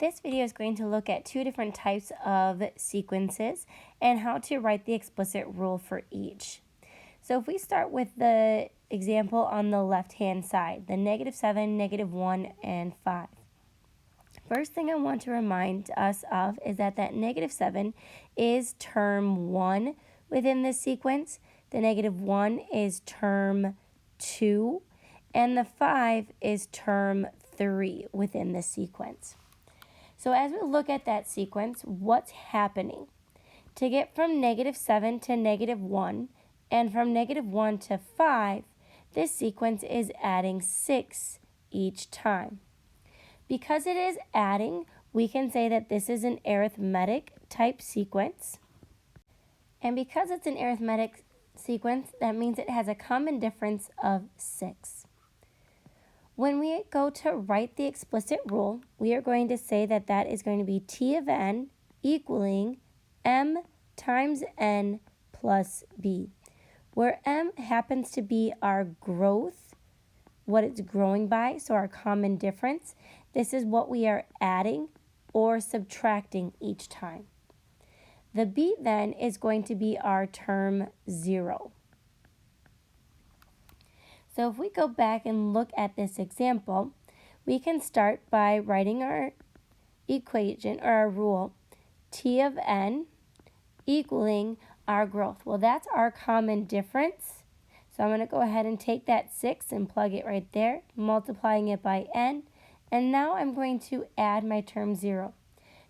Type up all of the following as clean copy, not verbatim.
This video is going to look at two different types of sequences and how to write the explicit rule for each. So if we start with the example on the left-hand side, the -7, -1, and 5. First thing I want to remind us of is that -7 is term 1 within this sequence, the -1 is term 2, and the 5 is term 3 within this sequence. So as we look at that sequence, what's happening? To get from -7 to -1 and from -1 to 5, this sequence is adding 6 each time. Because it is adding, we can say that this is an arithmetic type sequence. And because it's an arithmetic sequence, that means it has a common difference of 6. When we go to write the explicit rule, we are going to say that that is going to be T of n equaling m times n plus b, where m happens to be our growth, what it's growing by, so our common difference. This is what we are adding or subtracting each time. The b then is going to be our term 0. So if we go back and look at this example, we can start by writing our equation or our rule, T of n equaling our growth. Well, that's our common difference. So I'm going to go ahead and take that 6 and plug it right there, multiplying it by n. And now I'm going to add my term 0.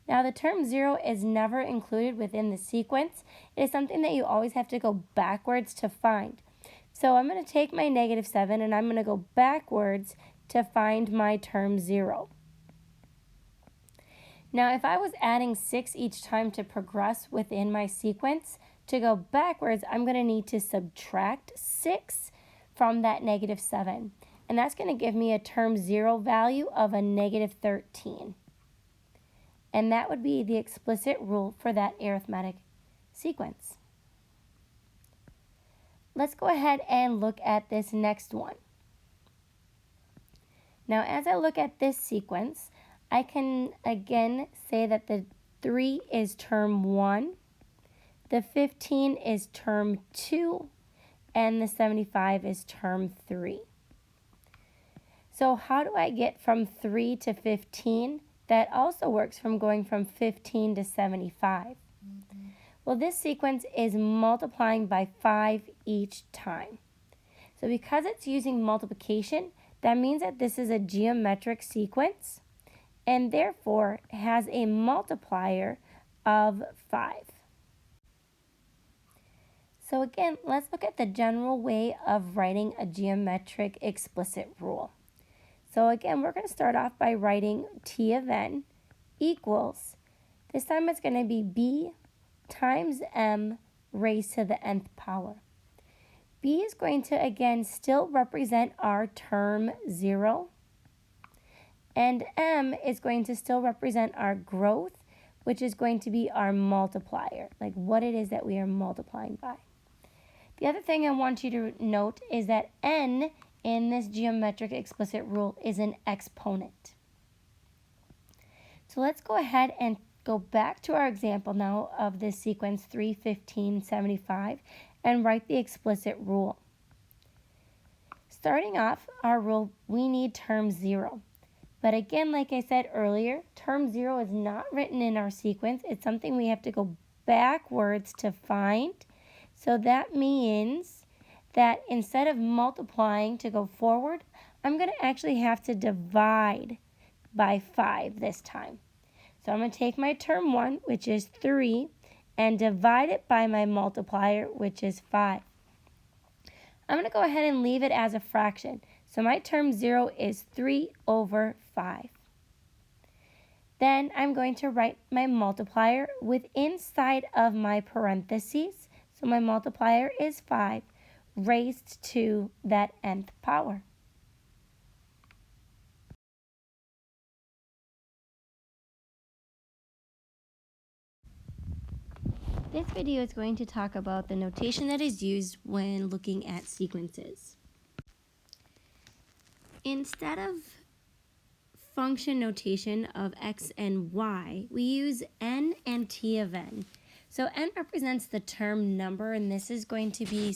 Now the term 0 is never included within the sequence. It is something that you always have to go backwards to find. So I'm going to take my -7 and I'm going to go backwards to find my term 0. Now if I was adding 6 each time to progress within my sequence, to go backwards, I'm going to need to subtract 6 from that -7. And that's going to give me a term 0 value of a -13. And that would be the explicit rule for that arithmetic sequence. Let's go ahead and look at this next one. Now, as I look at this sequence, I can again say that the 3 is term 1, the 15 is term 2, and the 75 is term 3. So how do I get from 3 to 15? That also works from going from 15 to 75. Well, this sequence is multiplying by 5 each time. So because it's using multiplication, that means that this is a geometric sequence and therefore has a multiplier of 5. So again, let's look at the general way of writing a geometric explicit rule. So again, we're going to start off by writing T of n equals, this time it's going to be b times m raised to the nth power. B is going to, again, still represent our term 0. And m is going to still represent our growth, which is going to be our multiplier, like what it is that we are multiplying by. The other thing I want you to note is that n in this geometric explicit rule is an exponent. So let's go ahead and go back to our example now of this sequence 3, 15, 75 and write the explicit rule. Starting off our rule, we need term 0. But again, like I said earlier, term 0 is not written in our sequence. It's something we have to go backwards to find. So that means that instead of multiplying to go forward, I'm going to actually have to divide by 5 this time. So I'm going to take my term 1, which is 3, and divide it by my multiplier, which is 5. I'm going to go ahead and leave it as a fraction. So my term 0 is 3 over 5. Then I'm going to write my multiplier with inside of my parentheses. So my multiplier is 5 raised to that nth power. This video is going to talk about the notation that is used when looking at sequences. Instead of function notation of x and y, we use n and t of n. So n represents the term number, and this is going to be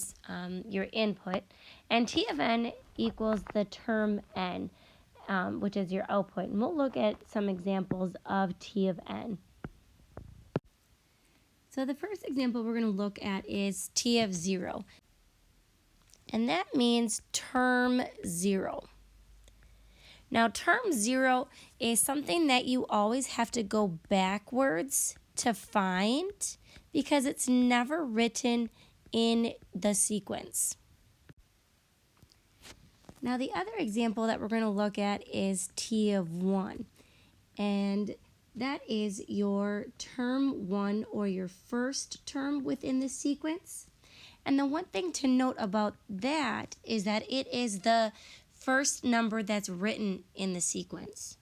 your input, and t of n equals the term n, which is your output. And we'll look at some examples of t of n. So the first example we're going to look at is t of 0, and that means term 0. Now, term 0 is something that you always have to go backwards to find because it's never written in the sequence. Now, the other example that we're going to look at is t of 1, and that is your term 1 or your first term within the sequence. And the one thing to note about that is that it is the first number that's written in the sequence.